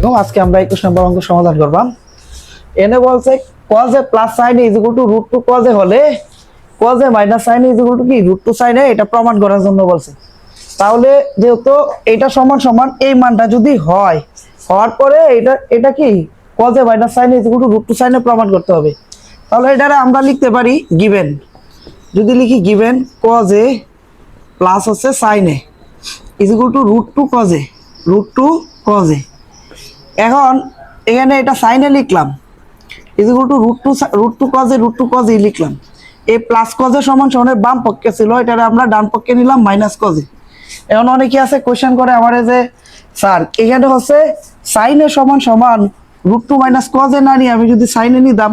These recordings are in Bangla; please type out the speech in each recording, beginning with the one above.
আলাইকুম। আজকে আমরা 21 নম্বর অঙ্ক সমাধান করবাম। এনে বলছে cos a plus sin a is equal to root 2 cos a হলে cos a minus sin a is equal to কি root 2 sin a, এটা প্রমাণ করার জন্য বলছে। তাহলে যেহেতু এটা সমান সমান এই মানটা যদি হয়, হওয়ার পরে এটা কি cos a minus sin a is equal to root 2 sin a প্রমাণ করতে হবে। তাহলে এটারে আমরা লিখতে পারি গিভেন, যদি লিখি গিভেন cos a প্লাস হচ্ছে sin a is equal to root 2 cos a, root 2 cos a। এখন এখানে এটা সাইনে লিখলাম is equal to root two cos A লিখলাম। এই প্লাস কজ এ সমান সমানের বাম পক্ষে ছিল, এটা আমরা ডান পক্ষে নিলাম মাইনাস কজ এ। এখন অনেকে আছে কোশ্চেন করে আমারে যে স্যার এখানে হচ্ছে সাইনে সমান সমান root two minus cos A না নিয়ে আমি যদি সাইনে নিতাম,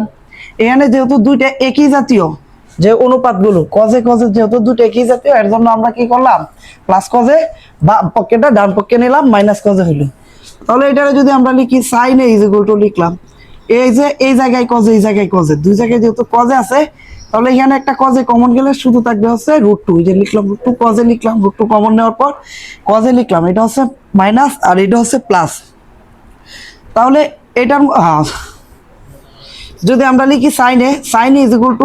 এখানে যেহেতু দুইটা একই জাতীয় যে অনুপাতগুলো কজে যেহেতু দুটো একই জাতীয়, এর জন্য আমরা কি করলাম প্লাস কজে বাম পক্ষেটা ডান পক্ষে নিলাম, মাইনাস কজে হইলো। তাহলে এটারে যদি আমরা লিখি sin a is equal two লিখলাম এই যে এই জায়গায় কজে এই জায়গায় কজে দুই জায়গায় যেহেতু কজে আছে, তাহলে এখানে একটা কজে কমন গেলে শুধু থাকবে হচ্ছে রুট টু। যে লিখলাম রুট টু কজে লিখলাম, রুট টু কমন নেওয়ার পর কজে লিখলাম, এটা হচ্ছে মাইনাস আর এটা হচ্ছে প্লাস। তাহলে এটার যদি আমরা লিখি sin a is equal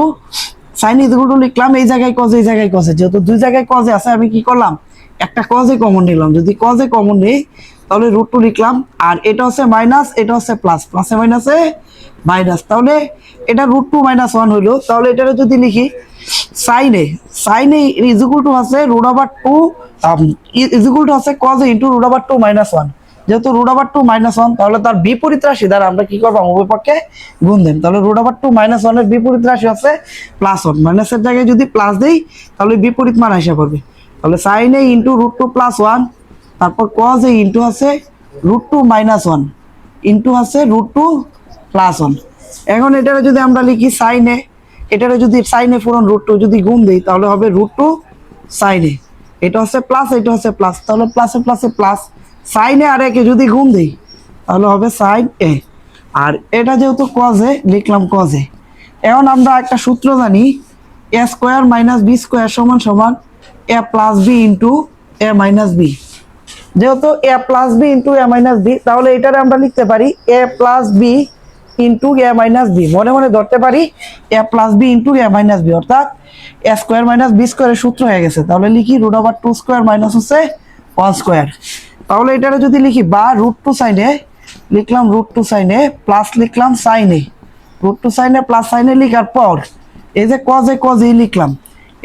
two লিখলাম এই জায়গায় কজে এই জায়গায় কজে, যেহেতু দুই জায়গায় কজে আছে আমি কি করলাম একটা কজে কমন নিলাম। যদি কজে কমন নেই তাহলে রুট টু লিখলাম, আর এটা হচ্ছে মাইনাস এটা হচ্ছে প্লাস, প্লাসে মাইনাসে মাইনাস, তাহলে এটা রুট টু মাইনাস ওয়ান হইলো। তাহলে এটা যদি লিখি sine A is equal to হচ্ছে root over two is equal to হচ্ছে cos A into root over two minus one. যেহেতু root over two minus one, তাহলে তার বিপরীত রাশি দ্বারা আমরা কি করবো উভয় পক্ষে গুণ দেন। তাহলে রুট ওভার টু মাইনাস ওয়ানের বিপরীত রাশি হচ্ছে প্লাস ওয়ান, মাইনাসের জায়গায় যদি প্লাস দেই তাহলে বিপরীত মান আসা পড়বে। তাহলে sine A into root two plus one, তারপর কজ এ ইন্টু আছে root two minus one into আছে রুট টু প্লাস ওয়ান। এখন এটারে যদি আমরা লিখি সাইন এ, এটারে যদি সাইন এ পুরন রুট টু যদি গুণ দিই তাহলে হবে রুট টু সাইন এ, এটা হচ্ছে প্লাস এটা হচ্ছে প্লাস, তাহলে প্লাসে প্লাসে প্লাস, সাইন এ আর একে যদি গুণ দিই তাহলে হবে সাইন এ, আর এটা যেহেতু কজ এ লিখলাম কজ এ। এখন আমরা একটা সূত্র জানি এ স্কোয়ার মাইনাস বি স্কোয়ার সমান সমান এ plus B into A minus B. যেহেতু এ plus B into A minus B, তাহলে এটারে আমরা লিখতে পারি এ plus B into A minus B, মনে মনে ধরতে পারি এ plus B into A minus B, অর্থাৎ এ স্কোয়ার মাইনাস বি স্কোয়ারের সূত্র হয়ে গেছে। তাহলে লিখি root over two square minus হচ্ছে ওয়ান স্কোয়ার। তাহলে এটারে যদি লিখি বা রুট টু সাইনে লিখলাম রুট টু সাইনে প্লাস লিখলাম সাইনে, রুট টু সাইনে প্লাস সাইনে লিখার পর এই যে কজ এ লিখলাম,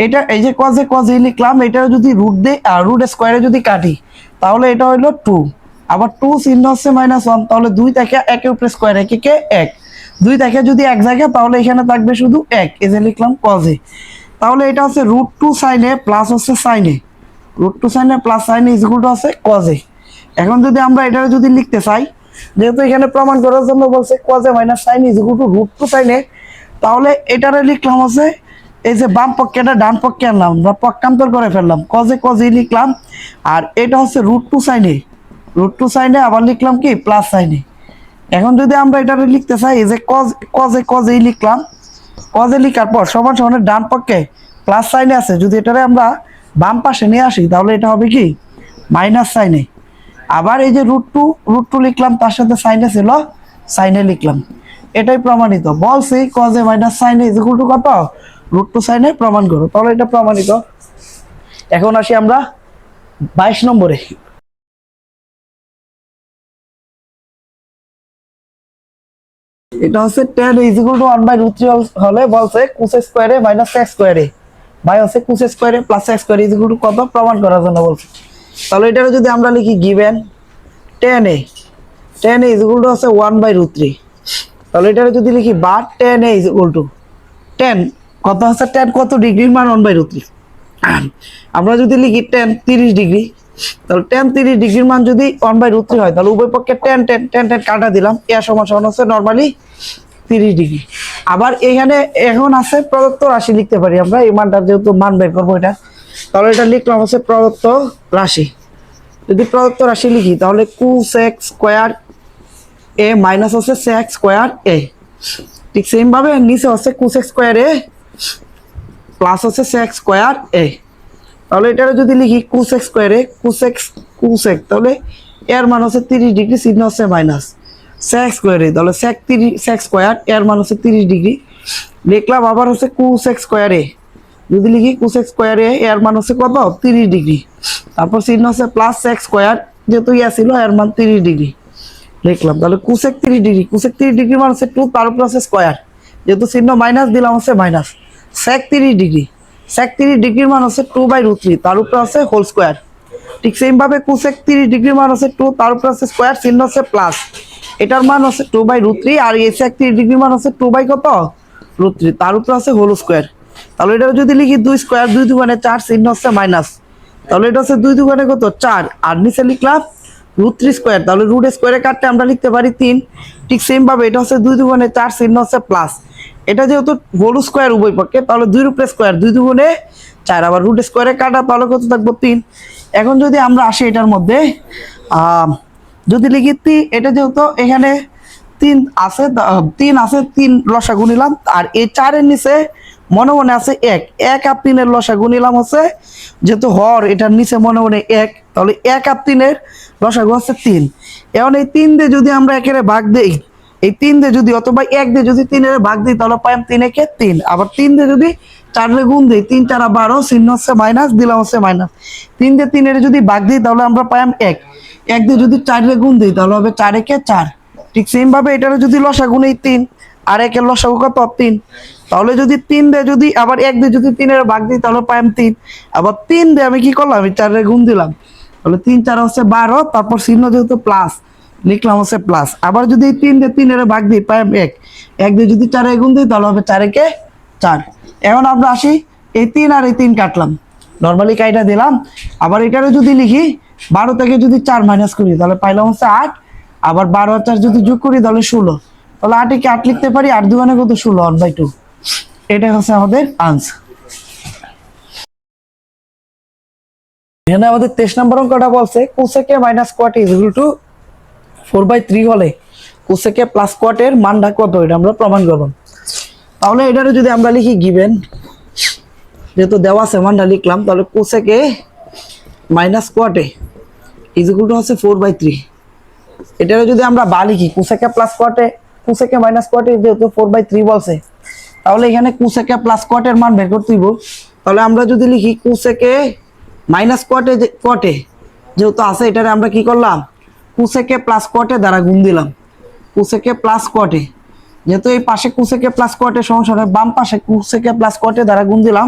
এটা এই যে কজ এ লিখলাম, এটা যদি রুট দে আর রুট স্কোয়ারে যদি কাটি তাহলে এটা হইলো টু, আবার টু চিহ্ন হচ্ছে মাইনাস ওয়ান, তাহলে দুই থেকে একের উপরে স্কোয়ার একে এক, দুই থেকে যদি এক জায়গায় তাহলে এখানে থাকবে শুধু এক, এই যে লিখলাম কজে। তাহলে এটা হচ্ছে রুট টু সাইনে প্লাস হচ্ছে সাইনে, রুট টু সাইনে প্লাস সাইনে ইজ ইকুয়াল টু হচ্ছে কজে। এখন যদি আমরা এটা যদি লিখতে চাই, যেহেতু এখানে প্রমাণ করার জন্য বলছে কজে minus sine is equal to root two সাইনে, তাহলে এটারে লিখলাম হচ্ছে এই যে বাম পক্ষেটা ডান পক্ষে আনলাম, আমরা পক্ষান্তর করে ফেললাম, কজে লিখলাম, আর এটা হচ্ছে রুট টু সাইনে আবার লিখলাম কি প্লাস সাইনে। এখন যদি আমরা এটা লিখতে চাই এই যে কজে লিখলাম, কজে লিখার পর সমান সমানের ডান পক্ষে প্লাস সাইনে আছে, যদি এটারে আমরা বাম পাশে নিয়ে আসি তাহলে এটা হবে কি মাইনাস সাইনে। আবার এই যে রুট টু লিখলাম, তার সাথে সাইনে ছিল সাইনে লিখলাম, এটাই প্রমাণিত। বলছি কজে মাইনাস সাইনে ইজ ইকুয়াল টু কত রুট টু সাইনে প্রমাণ করো, তাহলে এটা প্রমাণিত। এখন আসি আমরা 22 নম্বরে। এটা হচ্ছে tan ইজ ইকুয়াল টু 1/√3 হলে বলছে cos স্কয়ারে মাইনাস x স্কয়ারে বাই হচ্ছে cos স্কয়ারে প্লাস x স্কয়ারে ইজ ইকুয়াল টু কত প্রমাণ করার জন্য বলছে। তাহলে এটারে যদি আমরা লিখি given tan a is equal to হচ্ছে 1/√3, তাহলে এটারে যদি লিখি বা tan a is equal two tan কত হচ্ছে tan কত ডিগ্রির মান 1/√3, আমরা যদি লিখি tan 30 ডিগ্রি, তাহলে tan 30 ডিগ্রির মান যদি 1/√3 হয় তাহলে উভয় পক্ষে tan কাটা দিলাম, এ সমান সমান হচ্ছে নরমালি 30 ডিগ্রি। আবার এখানে এখন আছে প্রদত্ত রাশি লিখতে পারি আমরা, এই মানটা যেহেতু মান বের করবো এটা, তাহলে এটা লিখলাম হচ্ছে প্রদত্ত রাশি। যদি প্রদত্ত রাশি লিখি তাহলে cos x square a minus হচ্ছে sec স্কয়ার a, ঠিক সেম ভাবে নিচে হচ্ছে cos x square a plus হচ্ছে sec স্কয়ার a। তাহলে এটারে যদি লিখি cos x স্কয়ারে cos x, তাহলে এর মান হচ্ছে 30 ডিগ্রি, চিহ্ন হচ্ছে মাইনাস। সেক স্কোয়ারে তাহলে সেক স্কোয়ার এর মান হচ্ছে 30 ডিগ্রি লিখলাম। আবার হচ্ছে কোসেক স্কোয়ারে, যদি লিখি কোসেক স্কোয়ারে এর মান হচ্ছে কত 30 ডিগ্রি, তারপর চিহ্ন হচ্ছে প্লাস সেক স্কোয়ার, যেহেতু ইয়া ছিল এর মান 30 ডিগ্রি লিখলাম। তাহলে কোসেক 30 ডিগ্রি, কোসেক 30 ডিগ্রি মান হচ্ছে 2, তার উপর আছে স্কোয়ার, যেহেতু চিহ্ন মাইনাস দিলাম হচ্ছে মাইনাস। সেক 30 ডিগ্রি, সেক 30 ডিগ্রির মান হচ্ছে 2/√3, তার উপর আছে হোল স্কোয়ার। ঠিক সেম ভাবে কোসেক 30 ডিগ্রির মান হচ্ছে 2, তার উপর আছে স্কোয়ার, চিহ্ন হচ্ছে প্লাস, এটার মান হচ্ছে 2/√3, আর এই সেক 30 ডিগ্রির মান হচ্ছে 2/√3, তার উপর আছে হোল স্কোয়ার। তাহলে এটা যদি লিখি 2 স্কোয়ার, 2 দুগুণে 4, চিহ্ন হচ্ছে মাইনাস। তাহলে এটা হচ্ছে 2 দুগুণে কত 4, আর নিচে লিখলাম √3 স্কোয়ার, তাহলে রুট স্কোয়ারে কাটতে আমরা লিখতে পারি 3। ঠিক সেম ভাবে এটা হচ্ছে 2 দুগুণে 4, চিহ্ন হচ্ছে প্লাস। এটা যেহেতু হোল স্কোয়ার উভয় পক্ষে, তাহলে 2 উপরে স্কোয়ার, 2 দুগুণে 4, আবার রুট স্কোয়ারে কাটা, তাহলে কত থাকবো 3। এখন যদি আমরা আসি এটার মধ্যে যদি লিখি এটা যেহেতু এখানে 3 আছে, 3 আছে, 3 লসাগু নিলাম, আর এই 4-এর নিচে মনে মনে আছে 1, 1 আর 3-এর লসাগু নিলাম হচ্ছে, যেহেতু হর এটার নিচে মনে মনে 1, তাহলে 1 আর 3-এর লসাগু হচ্ছে 3। এখন এই 3 দিয়ে যদি আমরা 1-এর ভাগ দেই, এই 3 দিয়ে যদি অথবা 1 দিয়ে যদি 3-এর ভাগ দিই, তাহলে পাইম 3-একে 3, আবার 3 দিয়ে যদি 4-এর গুণ দিই, 3 4 12, চিহ্ন হচ্ছে মাইনাস, দিলাম হচ্ছে মাইনাস। 3 দিয়ে 3-এর যদি ভাগ দিই, তাহলে আমরা পাইম 1, 1 দিয়ে যদি 4-এর গুণ দিই, তাহলে হবে 4-একে 4। ঠিক সেম ভাবে এটারও যদি লসাগু নেই 3, আর 1-এর লসাগু কত 3, তাহলে যদি 3 দিয়ে যদি আবার 1 দিয়ে যদি 3-এর ভাগ দিই, তাহলে পাইম 3, আবার 3 দিয়ে আমি কি করলাম 4-এর গুণ দিলাম, তাহলে 3 4 হচ্ছে 12, তারপর চিহ্ন যেহেতু প্লাস লিখলাম হচ্ছে প্লাস। আবার যদি 3 দিয়ে 3-এর ভাগ দিই পাইম 1, 1 দিয়ে যদি 4-এর গুণ দিই, তাহলে হবে 4-একে 4। এখন আমরা আসি এই 3 আর এই 3 কাটলাম, নর্মালি কাইটা দিলাম। আবার এটারও যদি লিখি 12 থেকে যদি 4 মাইনাস করি, তাহলে পাইলাম হচ্ছে 8, আবার 12 আর 4 যদি যোগ করি, তাহলে 16, তাহলে 8-এ 8 লিখতে পারি, 8 দুগুণে কত 16, 1/2। এটাই হচ্ছে আমাদের আনসার। এখানে আমাদের 23 নম্বর অঙ্কটা বলছে cosec minus কোয়াট is equal two 4/3 হলে কোসেকে প্লাস কোয়াটের মানটা কত, এটা আমরা প্রমাণ করব। তাহলে এটারে যদি আমরা লিখি গিভেন, যেহেতু দেওয়া আছে মানটা লিখলাম, তাহলে কোসেকে মাইনাস কোয়াটে ইজ ইকুয়াল টু হচ্ছে 4/3। এটারে যদি আমরা বা লিখি কোসেকে প্লাস কোয়াটে, কোসেকে মাইনাস কোয়াটে যেহেতু 4/3 বলছে, তাহলে এখানে কোসেকে প্লাস কোয়াটের মান বের করতে হইব। তাহলে আমরা যদি লিখি কোসেকে মাইনাস কোয়াটে, কোয়াটে যেহেতু আছে, এটারে আমরা কি করলাম কোসেকে প্লাস কোয়াটে দ্বারা গুণ দিলাম। কোসেকে প্লাস কোয়াটে, যেহেতু এই পাশে কোসেকে প্লাস কোয়াটে সমান বাম পাশে কোসেকে প্লাস কোয়াটে দ্বারা গুণ দিলাম,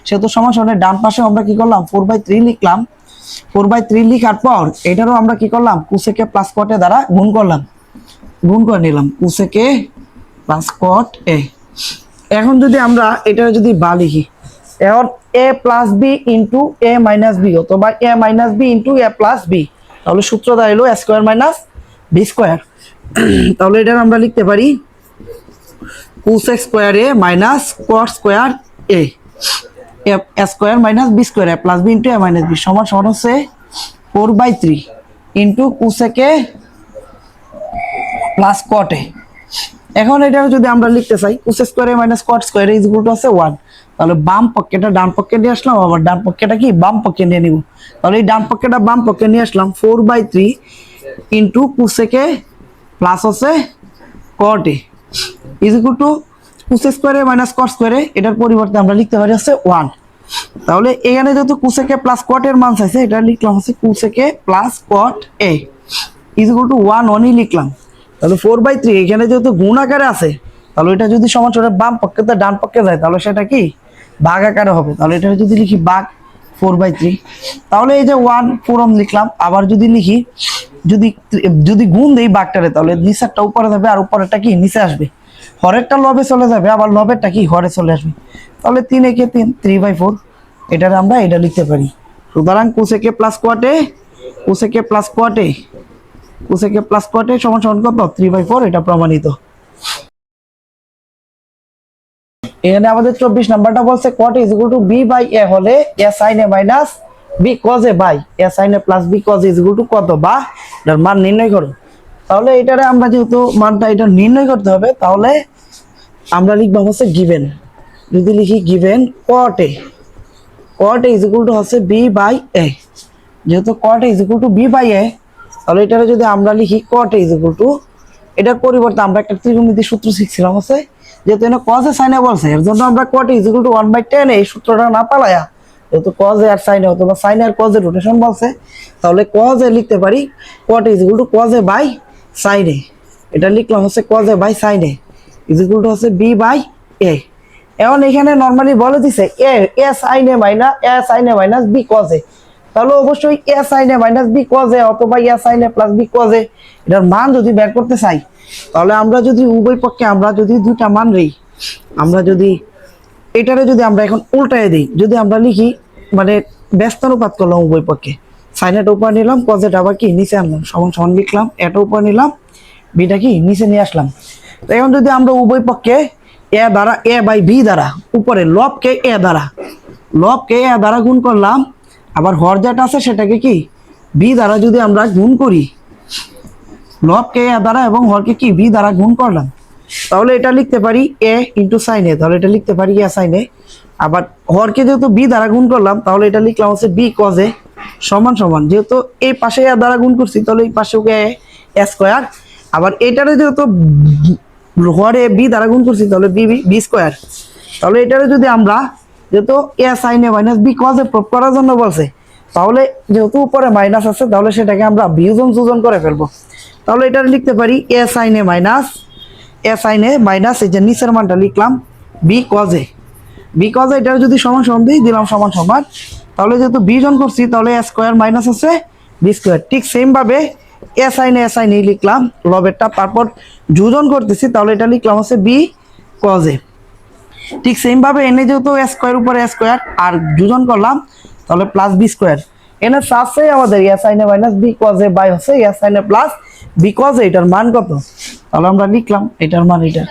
সেহেতু সমান ডান পাশে আমরা কি করলাম 4/3 লিখলাম। 4/3 লিখার পর এটারও আমরা কি করলাম কোসেকে প্লাস কোয়াটে দ্বারা গুণ করলাম, গুণ করে নিলাম কোসেকে প্লাস কোয়াট এ। এখন যদি আমরা এটা যদি বা লিখি, এখন a plus B into A minus B, অথবা A minus B into A plus B, তাহলে সূত্র দাঁড়ালো A square minus B square. তাহলে এটা আমরা লিখতে পারি cosec square A minus cot square A, A square minus B square A plus B into A minus B সমান সমান হচ্ছে 4/3 ইন্টু কোসেকে প্লাস কোয়াট এ। এখন এটা যদি আমরা লিখতে চাই cosec square A minus cot square A is equal two আছে 1, তাহলে বাম পক্ষেটা ডান পক্ষে নিয়ে আসলাম, আবার ডান পক্ষেটা কি বাম পক্ষে নিয়ে নিব। তাহলে এই ডান পক্ষেটা বাম পক্ষে নিয়ে আসলাম 4/3 ইন্টু কোসেকে প্লাস হচ্ছে cot A is equal to cosec square A minus cot square A, এটার পরিবর্তে আমরা লিখতে পারি হচ্ছে 1। তাহলে এখানে যেহেতু কোসেকে প্লাস কোয়াট এর মান চাইছে, এটা লিখলাম হচ্ছে cosec plus cot A is equal two 1 1ই লিখলাম। তাহলে 4/3 এখানে যেহেতু গুণ আকারে আছে, তাহলে এটা যদি সমান বাম পক্ষে তো ডান পক্ষে যায়, তাহলে সেটা কি ভাগ আকারে হবে। তাহলে এটা যদি লিখি ভাগ 4/3, তাহলে এই যে 1 4 লিখলাম। আবার যদি লিখি যদি যদি গুণ দেই ভাগটারে, তাহলে নিচেরটা উপরে যাবে আর উপরেরটা কি নিচে আসবে, হরেরটা লবে চলে যাবে, আবার লবেরটা কি হরে চলে আসবে। তাহলে 3 একে 3, 3/4, এটার আমরা এটা লিখতে পারি। সুতরাং কোসেকে প্লাস কোয়াটে, কোসেকে প্লাস কোয়াটে, কোসেকে প্লাস কোয়াটে সমান সমান কত 3/4, এটা প্রমাণিত। এখানে আমাদের 24 নাম্বারটা বলছে cot is equal to B by A হলে A sine A minus B cos A by A sine A plus B cos is equal to কত, বা এটার মান নির্ণয় করো। তাহলে এটারে আমরা যেহেতু মানটা এটা নির্ণয় করতে হবে, তাহলে আমরা লিখবো হচ্ছে গিভেন। যদি লিখি given cot A, cot A is equal to হচ্ছে বি বাই এ, যেহেতু cot A is equal to B by A, তাহলে এটারে যদি আমরা লিখি cot a is equal to, এটার পরিবর্তে আমরা একটা ত্রিকোণমিতির সূত্র শিখছিলাম আছে, যেহেতু এখানে cos a sin a বলছে, এর জন্য আমরা cot a is equal to 1/tan এই সূত্রটা না পালায়া, যেহেতু cos a আর sin a অথবা sin a আর cos a রোটেশন বলছে, তাহলে cos a লিখতে পারি cot a is equal to cos a by sin a। এটা লিখলাম হচ্ছে cos a by sin a is equal to হচ্ছে b বাই a। এখন এখানে নরমালি বলে দিছে a sin a minus b cos a, তাহলে অবশ্যই a sin a minus b cos a অথবা a sin a plus b cos a এটার মান যদি বের করতে চাই, তাহলে আমরা যদি উভয় পক্ষে আমরা যদি দুইটা মান নেই, আমরা যদি এটারে যদি আমরা এখন উল্টায় দিই, যদি আমরা লিখি মানে ব্যস্তানুপাত করলাম উভয় পক্ষে, sin এটা উপর নিলাম, cos এটা আবার কি নিচে আনলাম, সমান সমান লিখলাম, এটা উপর নিলাম, বিটা কি নিচে নিয়ে আসলাম। তো এখন যদি আমরা উভয় পক্ষে a দ্বারা a বাই b দ্বারা উপরে লবকে a দ্বারা গুণ করলাম, আবার হর যেটা আছে সেটাকে কি b দ্বারা যদি আমরা গুণ করি, লবকে a দ্বারা এবং হরকে কি b দ্বারা গুণ করলাম, তাহলে এটা লিখতে পারি a ইন্টু sin a, তাহলে এটা লিখতে পারি a sin a। আবার হরকে যেহেতু b দ্বারা গুণ করলাম, তাহলে এটা লিখলাম হচ্ছে b cos a সমান সমান, যেহেতু এই পাশে a দ্বারা গুণ করছি তাহলে এই পাশেও a স্কয়ার, আবার এটারে যেহেতু হরে b দ্বারা গুণ করছি তাহলে b স্কয়ার। তাহলে এটারে যদি আমরা যেহেতু a sin a minus b cos a proof করার জন্য বলছে, তাহলে যেহেতু উপরে মাইনাস আছে তাহলে সেটাকে আমরা বিয়োজন যোজন করে ফেলবো। তাহলে এটা লিখতে পারি a sin a মাইনাস এই যে নিচের মানটা লিখলাম b cos a এটার যদি সমান সমান দিলাম সমান সমান, তাহলে যেহেতু বিয়োজন করছি তাহলে a স্কয়ার মাইনাস আছে b স্কয়ার। ঠিক সেম ভাবে a sin a লিখলাম লবেরটা, তারপর যোজন করতেছি তাহলে এটা লিখলাম হচ্ছে b cos a। ঠিক সেম ভাবে এনে যেহেতু a স্কয়ার উপরে a স্কয়ার আর যোজন করলাম তাহলে প্লাস b স্কয়ার, এনে সাথে আমাদের a sin a minus b cos a by হচ্ছে a sin a plus b cos a, এটার মান কত, তাহলে আমরা লিখলাম এটার মান এটা।